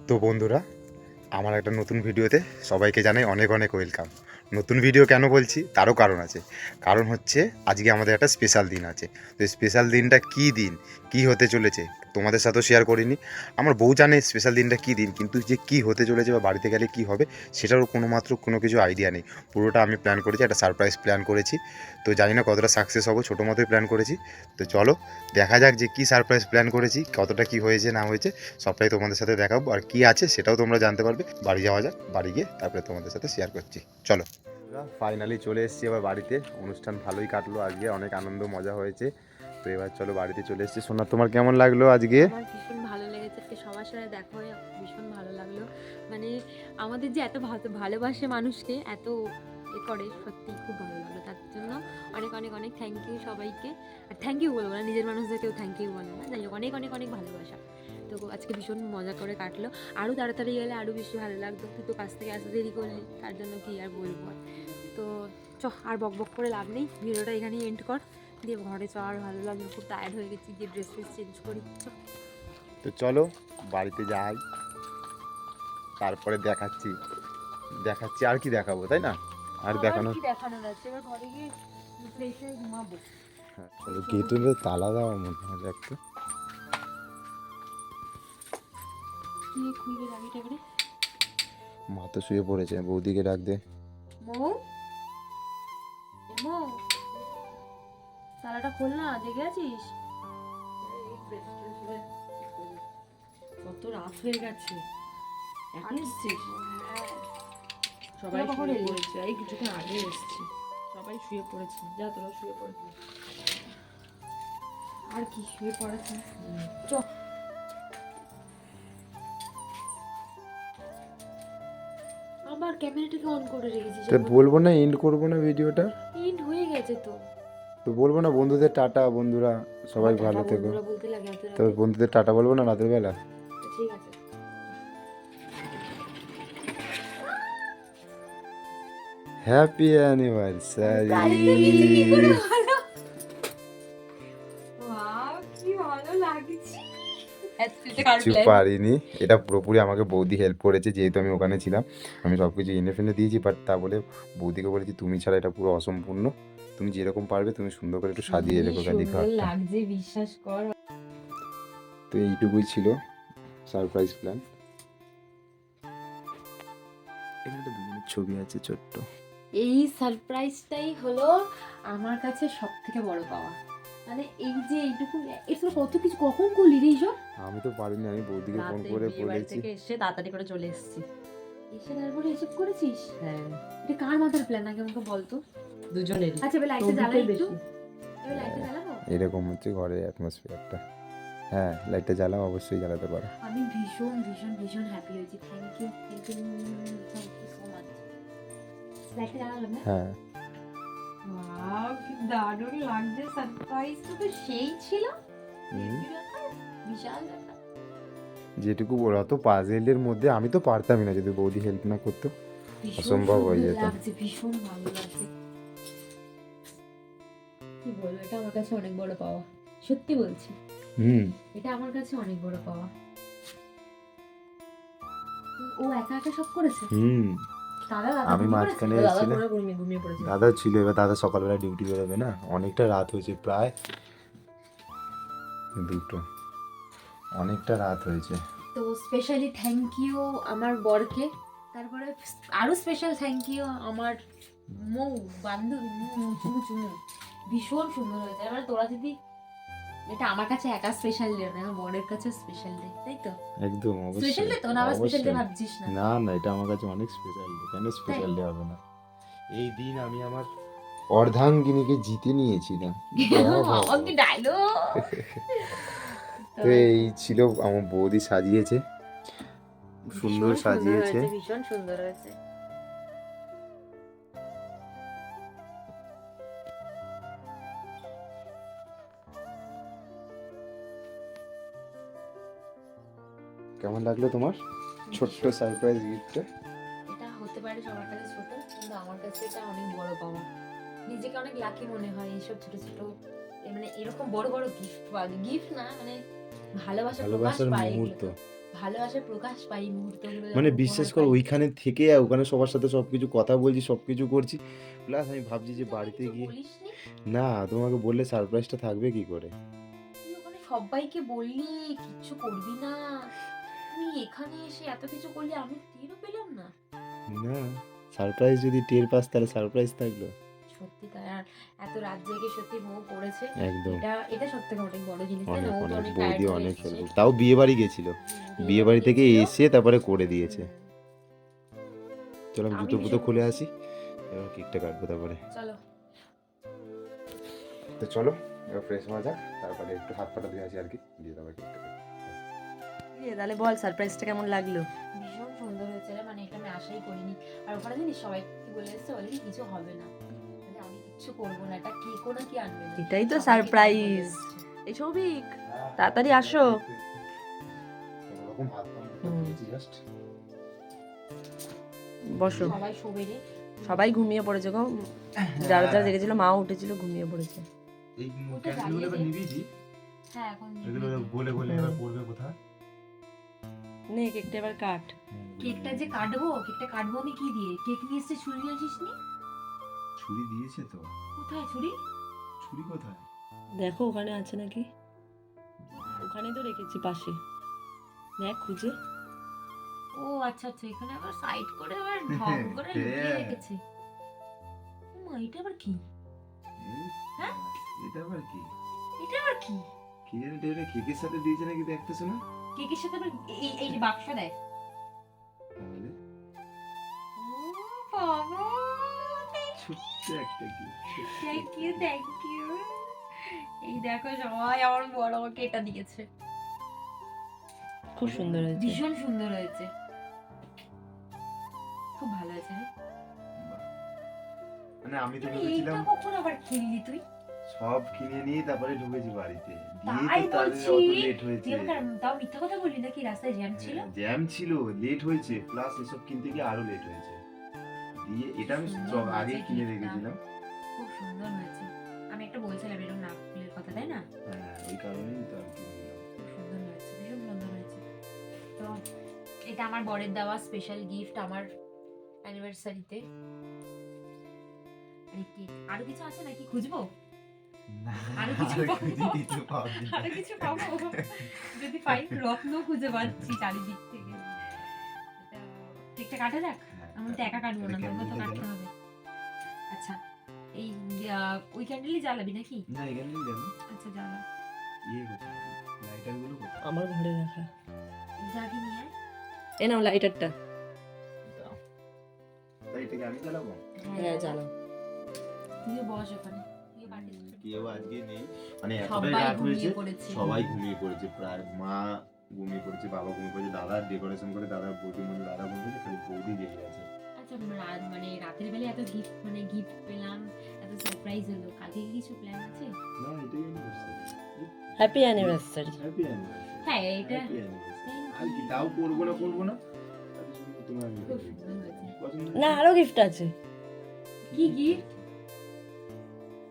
তো বন্ধুরা, আমার একটা নতুন ভিডিওতে সবাইকে জানাই অনেক অনেক ওয়েলকাম। নতুন ভিডিও কেন বলছি তারও কারণ আছে। কারণ হচ্ছে আজকে আমাদের একটা স্পেশাল দিন আছে। তো স্পেশাল দিনটা কী দিন, কী হতে চলেছে তোমাদের সাথেও শেয়ার করিনি। আমার বউ জানে স্পেশাল দিনটা কী দিন, কিন্তু যে কী হতে চলেছে বা বাড়িতে গেলে কী হবে সেটারও কোনো কিছু আইডিয়া নেই। পুরোটা আমি প্ল্যান করেছি, একটা সারপ্রাইজ প্ল্যান করেছি। তো জানি না কতটা সাকসেস হবো, ছোটো মতোই প্ল্যান করেছি। তো চলো দেখা যাক যে কী সারপ্রাইজ প্ল্যান করেছি, কতটা কী হয়েছে না হয়েছে সবটাই তোমাদের সাথে দেখাবো। আর কি আছে সেটাও তোমরা জানতে পারবে। বাড়ি যাওয়া যাক, বাড়ি গিয়ে তারপরে তোমাদের সাথে শেয়ার করছি। চলো, ফাইনালি চলে এসেছি এবার বাড়িতে। অনুষ্ঠান ভালোই কাটলো আজকে, অনেক আনন্দ মজা হয়েছে। তো এবার চলো বাড়িতে চলে এসেছি। সোনা, তোমার কেমন লাগলো আজকে? আমার ভীষণ ভালো লেগেছে, আজকে সবার সাথে দেখা হয়ে ভীষণ ভালো লাগলো। মানে আমাদের যে এত ভালোবাসে মানুষকে, এত করে, সত্যি খুব ভালো লাগলো। তার জন্য অনেক অনেক অনেক থ্যাংক ইউ সবাইকে। আর থ্যাংক ইউ বলবো না, নিজের মানুষদেরকেও থ্যাংক ইউ বলে না, যাই হোক অনেক অনেক অনেক ভালোবাসা। তো আজকে ভীষণ মজা করে কাটলো। আরও তাড়াতাড়ি গেলে আরও বেশি ভালো লাগতো, তুই তো কাছ থেকে আসতে দেরি করলি, তার জন্য কি আর বলবো। তো আর বক বক করে লাভ নেই, ভিডিওটা এখানেই এন্ড কর, দিয়ে ঘরে চ। আর ভালো লাগলো, খুব টায়ার্ড হয়ে গেছি, গিয়ে ড্রেস চেঞ্জ করি। তো চলো বাড়িতে যাই, তারপরে দেখাচ্ছি দেখাচ্ছি আর কি দেখাবো, তাই না? আর দেখানো কি দেখানোর আছে, এবার ঘরে গিয়ে ফ্রেশ হয়ে ঘুমাবো। গেটের তালা দেওয়া মনে হয় একটু। কি খুলবে চাবিটা করে? মা তো শুয়ে পড়েছে, বৌদিকে ডাক দে। মৌ, মৌ, তালাটা খোল না, জেগে আছিস? কত রাত হয়ে গেছে, এখন এসছিস? সবাই তোরা কখন শুয়ে এলি? পড়েছে, এই কিছুক্ষণ আগে এসছি। সবাই শুয়ে পড়েছে, যা তোরা শুয়ে পড়েছে। আর কি শুয়ে পড়েছে? চ। আবার ক্যামেরাটাকে অন করে রেখেছিস? বলবো না এন্ড করবো না ভিডিওটা? এন্ড হয়ে গেছে তো। তো বলবো না বন্ধুদের টাটা, বন্ধুরা সবাই ভালো থেকো। বন্ধুরা বলতে লাগে এত তো রাতে? বন্ধুদের টাটা বলবো না রাতের বেলা? ঠিক আছে। Happy anniversary. গাড়িতে গেছে কি করে হলো? ওয়াও, কি ভালো লাগছে। কিছু পারিনি, এটা পুরোপুরি আমাকে বৌদি হেল্প করেছে, যেহেতু আমি ওখানে ছিলাম। আমি সব কিছু এনে ফেনে দিয়েছি, বাট তা বলে বৌদিকে বলেছি তুমি ছাড়া এটা পুরো অসম্পূর্ণ, তুমি যেরকম পারবে তুমি সুন্দর করে একটু সাজিয়ে রেখো খালি সুন্দর ঘরটা। লাগছে, বিশ্বাস কর। তো এইটুকুই ছিল সারপ্রাইজ প্ল্যান। এখানে একটা দুজনের ছবি আছে ছোট্ট। এই সারপ্রাইজটাই হলো আমার কাছে সব থেকে বড় পাওয়া। মানে এই যে এইটুকু, এটা কত কিছু কখন করলি রে এইসব? আমি তো পারিনি, আমি বৌদিকে ফোন রাতে করে বিয়ে বাড়ি বলেছি। থেকে এসে তাড়াতাড়ি করে চলে এসেছি। এসে তারপরে এসব করেছিস? হ্যাঁ, এটা কার মাথার প্ল্যান আগে আমাকে বলতো। দুজনেরই। আচ্ছা এবার লাইটটা জ্বালাই একটু, এবার লাইটটা জ্বালাবো। এরকম হচ্ছে ঘরের অ্যাটমসফিয়ারটা। হ্যাঁ, লাইটটা জ্বালাও, অবশ্যই জ্বালাতে পারো। আমি ভীষণ ভীষণ ভীষণ হ্যাপি হয়েছি। Thank you, thank you, thank you so much. লাইটটা জ্বালালাম না? হ্যাঁ, ওয়াও, কি দারুণ লাগছে। সারপ্রাইজটা তো সেই ছিল। বিশাল ব্যাপার। যেটুকু ওরা তো পাজেলের মধ্যে, আমি তো পারতামই না যদি বৌদি হেল্প না করতো, অসম্ভব হয়ে যেত। লাগছে, ভীষণ ভালো লাগছে। কি বলবো, এটা আমার কাছে অনেক বড় পাওয়া, সত্যি বলছি। এটা আমার কাছে অনেক বড় পাওয়া। ও একা একা সব করেছে? দাদা আমি মাঝখানে দাদা এসেছিলাম, করে ঘুমিয়ে পড়েছে। দাদা ছিল, এবার দাদা সকালবেলা ডিউটি বেরোবে না, অনেকটা রাত হয়েছে, প্রায় 2টো, অনেকটা রাত হয়েছে। তো স্পেশালি থ্যাংক ইউ আমার বরকে, তারপরে আরো স্পেশাল থ্যাংক ইউ আমার মৌ বান্ধবী চুমু চুমু। ভীষণ সুন্দর হয়েছে। এবার তোরা যদি, এটা আমার কাছে একা স্পেশাল ডে না, আমার বরের কাছে স্পেশাল ডে, তাই তো? একদম স্পেশাল ডে তো না? আবার স্পেশাল ডে অবশ্যই। ভাবছিস না? না না, এটা আমার কাছে অনেক স্পেশাল ডে। কেন স্পেশাল ডে হবে না? এই দিন আমি আমার অর্ধাঙ্গিনীকে জিতে নিয়েছিলাম। আমাকে ডায়লগ। তো এই ছিল, আমার বৌদি সাজিয়েছে, সুন্দর সাজিয়েছে। ভীষণ সুন্দর হয়েছে। কেমন লাগলো তোমার ছোট্ট সারপ্রাইজ গিফটটা? এটা হতে পারে সবার কাছে ছোট, কিন্তু আমার কাছে এটা অনেক বড় পাওয়া। নিজেকে অনেক লাকি মনে হয় এইসব ছোট ছোট, মানে এরকম বড় বড় গিফট পাওয়া। গিফট না, মানে ভালোবাসার ভালোবাসার পাই মুহূর্ত। ভালোবাসার প্রকাশ পাই এই মুহূর্তগুলো যখন মানে উপহার বিশ্বাস করো পাই। ওইখানে থেকে ওখানে সবার সাথে সবকিছু কথা বলছি সবকিছু করছি প্লাস আমি ভাবছি যে তুই বাড়িতে কিছু গিয়ে বলিসনি? না তোমাকে বললে সারপ্রাইজটা থাকবে কি করে তুই ওখানে সবাইকে বললি কিচ্ছু করবি না, তুই এখানে এসে এত কিছু করলি, আমি টেরও পেলাম না। না সারপ্রাইজ যদি টের পাস তাহলে সারপ্রাইজ থাকলো সত্যি তাই, আর এত রাত জেগে সত্যি মৌ পড়েছে, একদম এটা সব থেকে অনেক বড় জিনিস, তাই না? অনেক ও তো অনেক অনেক বৌদি টায়ার্ড হয়ে অনেক এসেছে। হেল্প তাও বিয়ে বাড়ি গেছিল বিয়ে বাড়ি থেকে গেছিল। এসে তারপরে করে দিয়েছে চলো আমি আমি জুতো ফুতো ভীষণ খুলে খুশি। আসি এবার কেকটা কাটবো তারপরে চলো। তো চলো এবার ফ্রেশ হওয়া যাক তারপরে একটু হাত পাটা ধুয়ে আসি আর কি দিয়ে তারপরে কেকটা তাহলে বল সারপ্রাইজটা কেমন লাগলো? ভীষণ সুন্দর হয়েছে রে, মানে এটা আমি আশাই করিনি। আর ওখানে জানিস সবাই কি বলে এসেছে, অলরেডি কিছু হবে না, মানে আমি কিচ্ছু করবো না, এটা কেকও না কি আনবে না। এটাই তো সবাইকে সারপ্রাইজ। বলে এসেছে। এই সৌভিক, তাড়াতাড়ি আসো। কোনোরকম হাত পা হুম। ধুয়েছি জাস্ট বসো। সবাই শোবে রে। সবাই ঘুমিয়ে পড়েছে গো, যারা যারা জেগেছিল, মাও উঠেছিল, ঘুমিয়ে পড়েছে। এই ওটা ক্যান্ডেলগুলো এবার জ্বালিয়ে দে। নিভিয়ে দিই হ্যাঁ এখন এগুলো নিভিয়ে দে। বলে বলে এবার পড়বে কোথায় নে কেকটা এবার কাট। কেকটা যে কাটবো, কেকটা কাটবো আমি কি দিয়ে? কেক নিয়ে এসে ছুরি নিয়ে আসিস নি? ছুরি দিয়েছে তো কোথায় ছুরি? ছুরি কোথায় দেখো ওখানে আছে নাকি, ওখানে তো রেখেছি পাশে, দেখ খুঁজে। ও আচ্ছা আচ্ছা, এখানে আবার সাইড করে আবার ঢং করে লুকিয়ে হ্যাঁ। রেখেছে। ও মা, এটা আবার কি? হ্যাঁ? এটা আবার কি এটা আবার কি? কি জানি এটা কেকের সাথে দিয়েছে নাকি দেখতেছো না কেকের সাথে আবার এই এই যে বাক্সটা দেয়। তাহলে ও বাবা, ছোট্ট একটা কি থ্যাংক ইউ থ্যাংক ইউ। এই দেখো সবাই আমার বড় আমাকে এটা দিয়েছে। খুব সুন্দর হয়েছে। ভীষণ সুন্দর হয়েছে, খুব ভালো হয়েছে রে। মানে আমি তো এইটা ভেবেছিলাম কখন আবার কিনলি তুই? সব কিনে নিয়ে তারপরে ঢুকেছি বাড়িতে তাই দিয়ে তো তাহলে বলছি। অত লেট হয়েছে তুই আমাকে তাও মিথ্যা কথা বললি নাকি? রাস্তায় জ্যাম ছিল। জ্যাম ছিল লেট হয়েছে প্লাস এসব কিনতে গিয়ে আরো লেট হয়েছে দিয়ে এটা আমি সুন্দর সব হয়েছে আগে কিনে কেকটা। রেখেছিলাম খুব সুন্দর হয়েছে। আমি একটা বলছিলাম এরকম নাক ফুলের কথা, তাই না? হ্যাঁ ওই কারণেই তো আর কি নিলাম। খুব সুন্দর হয়েছে, ভীষণ সুন্দর হয়েছে। তো এটা আমার বরের দেওয়া স্পেশাল গিফট আমার অ্যানিভার্সারিতে। আরে কেক আরো কিছু আছে নাকি? খুঁজবো? না, আরো কিছু আর পাবো? খুঁজে কিছু পাবি না। আরো কিছু পাবো? যদি পাই, রত্ন খুঁজে পাচ্ছি চারিদিক থেকে। তো কেকটা কাটা যাক। হ্যাঁ, আমি তো একা কাটবো না, তাহলে তোমাকে তো ক্যান্ডেলটা কাটতে হবে। আচ্ছা, এই ওই ক্যান্ডেলই জ্বালাবি নাকি? জ্বালা। না এখানেই যাবে আচ্ছা জ্বালা। ইয়ে কোথায় লাইটার গুলো কোথায় আমার ঘরে রাখা। যাকে নিয়ে আয়। এ নাও লাইটারটা। দাও। তাই এটাকে আমি জ্বালাবো হ্যাঁ জ্বালাও। তুইও বস ওখানে, তুইও পার্টি কর। কেউ আজকে নেই মানে এতটাই সবাই রাত হয়েছে ঘুমিয়ে পড়েছে। সবাই ঘুমিয়ে পড়েছে প্রায় মা ঘুমিয়ে পড়েছে বাবা ঘুমিয়ে পড়েছে দাদা ডেকোরেশন করে দাদা বৌদির মধ্যে দাদা ঘুমিয়ে পড়েছে খালি বৌদি জেগে আছে আচ্ছা, মানে রাতের বেলা এত গিফট, মানে গিফট পেলাম, এত সারপ্রাইজ হলো, কালকে কি কিছু প্ল্যান আছে? না এটাই anniversary happy anniversary. Happy anniversary হ্যাঁ এটা হ্যাপি অ্যানিভার্সারি Thank আর কি you. তাও করবো না তাহলে শুধু তোমার খুব সুন্দর হয়েছে। পছন্দ না আরো গিফট আছে। কি গিফট?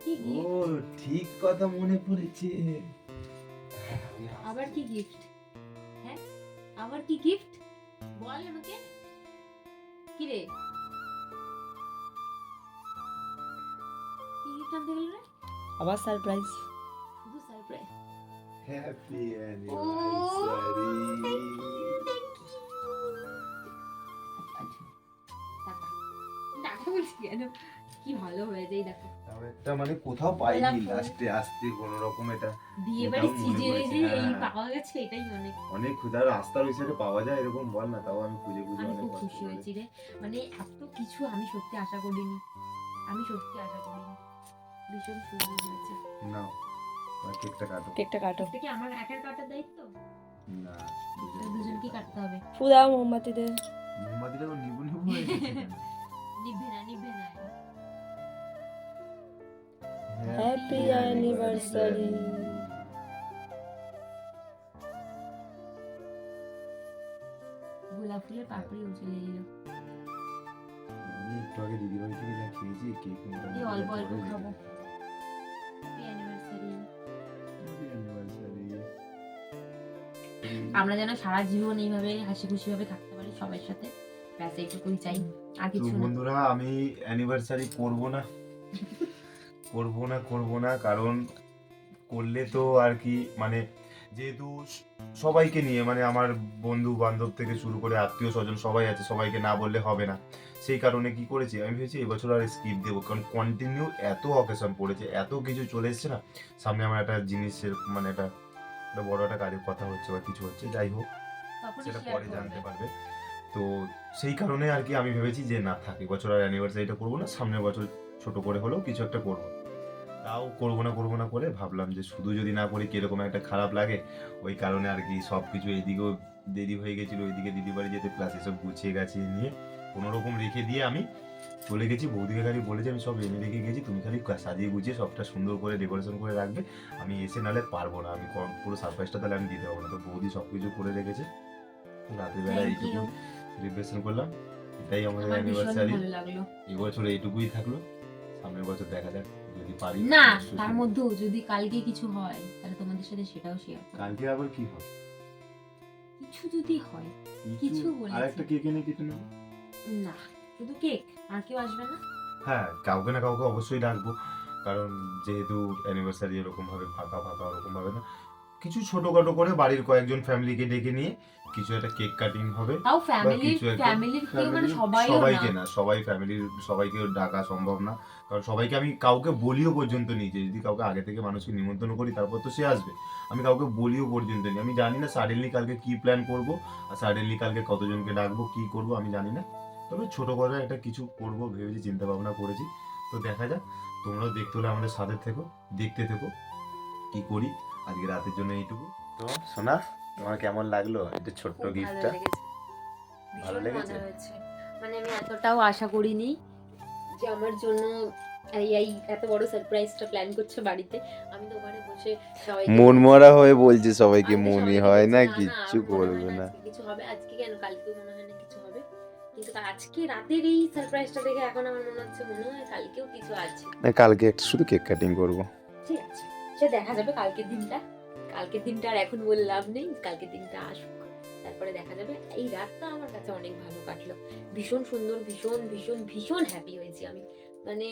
কি ও গিফট? ঠিক কথা মনে পড়েছে আবার কি গিফট? হ্যাঁ আবার কি গিফট? বল আমাকে। কি রে, কি গিফট আনতে গেল রে? আবার সারপ্রাইজ। শুধু সারপ্রাইজ। হ্যাপি ও টাকা বলছি কেন? কি ভালো হয়েছে, এই দেখো একটা মানে কোথাও পাইনি গোলাপ ফুল। লাস্টে আসতে কোনো রকম এটা বিয়ে এটাও বাড়ি মনে সিজনে পড়েছে, যে এই হ্যাঁ। পাওয়া গেছে, এটাই অনেক। অনেক ক্ষুধার রাস্তার ওই সাইডে পাওয়া যায় এরকম বল না তাও আমি খুঁজে খুঁজে আমি অনেক খুব কষ্ট খুশি করে। হয়েছি রে, মানে এত কিছু আমি সত্যি আশা করিনি, আমি সত্যি আশা করিনি। ভীষণ সুন্দর হয়েছে। নাও আর কেকটা কাটো কেকটা কাটো। এটা কি আমার একার কাটার দায়িত্ব? না তো দুজনকে কাটতে হবে। ফু দাও মোমবাতি দে। মোমবাতিটা তো নিবু নিবু হয়ে গেছে কেন? নিভে না নিভে না। Happy anniversary. গোলাপ ফুলের পাপড়ি উঠে এলো। আমি একটু আগে দিদি বাড়ি থেকে যা খেয়েছি কেক মোটামুটি এই অল্প অল্প পরে খাবো। রেখেছি। Happy anniversary. Happy anniversary. আমরা যেন সারা জীবন এইভাবে হাসি খুশি ভাবে থাকতে পারি সবার সাথে, ব্যাস এইটুকুই চাই, আর তো কিছু না। বন্ধুরা আমি অ্যানিভার্সারি করব না কারণ করলে তো আর কি মানে যেহেতু সবাইকে নিয়ে মানে আমার বন্ধু বান্ধব থেকে শুরু করে আত্মীয় স্বজন সবাই আছে, সবাইকে না বললে হবে না। সেই কারণে কি করেছি আমি ভেবেছি এবছর আর স্কিপ দেবো, কারণ কন্টিনিউ এত অকেশন পড়েছে, এত কিছু চলে এসছে না। সামনে আমার একটা জিনিসের মানে একটা বড় একটা কাজের কথা হচ্ছে বা কিছু হচ্ছে, যাই হোক তখনই সেটা share পরে করবে। জানতে পারবে। তো সেই কারণে আর কি আমি ভেবেছি যে না থাক, এবছর আর অ্যানিভার্সারিটা করবো না, সামনের বছর ছোট করে হলেও কিছু একটা করবো। তাও করবো না করে ভাবলাম যে শুধু যদি না করি কিরকম একটা খারাপ লাগে, ওই কারণে আর কি সব কিছু এইদিকেও দেরি হয়ে গেছিলো, ওইদিকে দিদি বাড়ি যেতে প্লাস এসব গুছিয়ে গাছিয়ে নিয়ে কোনো রকম রেখে দিয়ে আমি চলে গেছি। বৌদিকে খালি বলেছি আমি সব এনে রেখে গেছি, তুমি খালি সাজিয়ে গুছিয়ে সবটা সুন্দর করে ডেকোরেশন করে রাখবে, আমি এসে নাহলে পারবো না, আমি পুরো সারপ্রাইজটা তাহলে আমি দিতে পারবো না। তো বৌদি সব কিছু করে রেখেছে, রাতের বেলা Thank এইটুকু you. সেলিব্রেশন করলাম। এটাই আমাদের আমার ভীষণ অ্যানিভার্সারি, ভালো লাগলো। এবছর এইটুকুই থাকলো, সামনের বছর দেখা যাক যদি পারি। না, অবশ্যই তার করবো। মধ্যেও যদি কালকে কিছু হয় তাহলে তোমাদের সাথে সেটাও শেয়ার করব। কালকে আবার কি হয়? কিছু যদি হয়, কিছু বলেছি। আর একটা কেক এনে কেটে নেবো। না, শুধু কেক, আর কেউ আসবে না? হ্যাঁ, কাউকে না কাউকে অবশ্যই ডাকবো, কারণ যেহেতু অ্যানিভার্সারি এরকম ভাবে ফাঁকা ওরকম ভাবে না, কিছু ছোটখাটো করে বাড়ির কয়েকজন ফ্যামিলিকে ডেকে নিয়ে কিছু একটা কেক কাটিং হবে। তাও বা ফ্যামিলির কিছু একটা ফ্যামিলির কেউ মানে সবাইকে না। না, সবাই ফ্যামিলির সবাইকে ডাকা সম্ভব না, কারণ সবাইকে আমি কাউকে বলিও পর্যন্ত নি, যে যদি কাউকে আগে থেকে মানুষকে নিমন্ত্রণ করি তারপর তো সে আসবে, আমি কাউকে বলিও পর্যন্ত নি। আমি জানি না সাডেনলি কালকে কি প্ল্যান করব, আর সাডেনলি কালকে কতজনকে ডাকবো কি করব আমি জানি না, তবে ছোট করে একটা কিছু করব ভেবেছি, চিন্তা ভাবনা করেছি। তো দেখা যাক, তোমরাও দেখতে হলে আমাদের সাথে দেখতে থেকো কি করি। আজকে রাতের জন্য এইটুকু। তো সোনা, তোমার কেমন লাগলো এটা ছোট্ট খুব গিফটটা? ভালো ভীষণ লেগেছে? মজা হয়েছে। মানে আমি এতটাও আশা করিনি যে আমার জন্য এই এত বড় সারপ্রাইজটা প্ল্যান করছে বাড়িতে। আমি তো ওখানে বসে সবাইকে মন মরা হয়ে বলছে সবাইকে, আমি তো মনে সবাইকে হয় বলছি, না না, কিচ্ছু আমার মনে হয় করবে না। আজকে কিছু হবে, আজকে কেন কালকেও মনে হয় না কিছু হবে, কিন্তু আজকে রাতের এই সারপ্রাইজটা দেখে এখন আমার মনে হয় কালকেও কিছু আছে। না, কালকে একটা শুধু কেক কাটিং করবো। ঠিক আছে, সে দেখা যাবে কালকের দিনটা আর এখন বলে লাভ নেই, কালকের দিনটা আসুক, তারপরে দেখা যাবে। এই রাতটা আমার কাছে অনেক ভালো কাটলো, ভীষণ সুন্দর, ভীষণ ভীষণ ভীষণ হ্যাপি হয়েছি আমি। মানে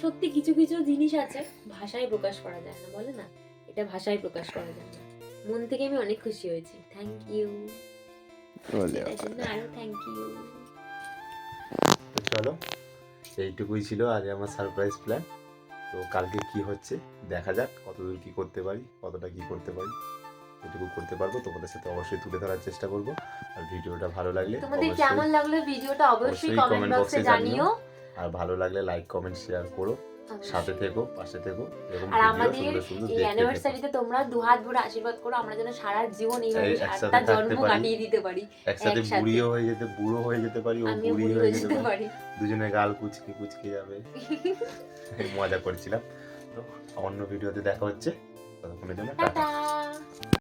সত্যি কিছু কিছু জিনিস আছে ভাষায় প্রকাশ করা যায় না, বলে না, এটা ভাষায় প্রকাশ করা যায় না। মন থেকে আমি অনেক খুশি হয়েছি, থ্যাংক ইউ, বলে এটার জন্য আরো থ্যাংক ইউ। তো চলো, এইটুকুই ছিল আজ আমার সারপ্রাইজ প্ল্যান। তো কালকে কি হচ্ছে দেখা যাক, কতদূর কি করতে পারি, কতটা কি করতে পারি, এটুকু করতে পারবো তোমাদের সাথে অবশ্যই তুলে ধরার চেষ্টা করবো। আর ভিডিওটা ভালো লাগলে তোমাদের অবশ্যই কেমন লাগলো ভিডিওটা অবশ্যই অবশ্যই কমেন্ট comment box বক্সে এ জানিও। আর ভালো লাগলে লাইক কমেন্ট শেয়ার করো, সাথে থেকো, পাশে থেকো, এরকম আর ভিডিও আমাদের সুন্দর সুন্দর এই দেখতে থেকো। অ্যানিভার্সারিতে তোমরা দুহাত ভরে আশীর্বাদ করো, আমরা যেন সারা জীবন এইভাবে একসাথে সাতটা থাকতে জন্ম পারি। কাটিয়ে দিতে পারি। একসাথে একসাথে। বুড়ো হয়ে যেতে পারি, ও আমিও বুড়ি বুড়ি হয়ে হয়ে যেতে যেতে পারি, পারি। দুজনে গাল কুচকে যাবে। মজা করছিলাম। তো অন্য ভিডিওতে দেখা হচ্ছে, ততক্ষণের জন্য টাটা। টাটা।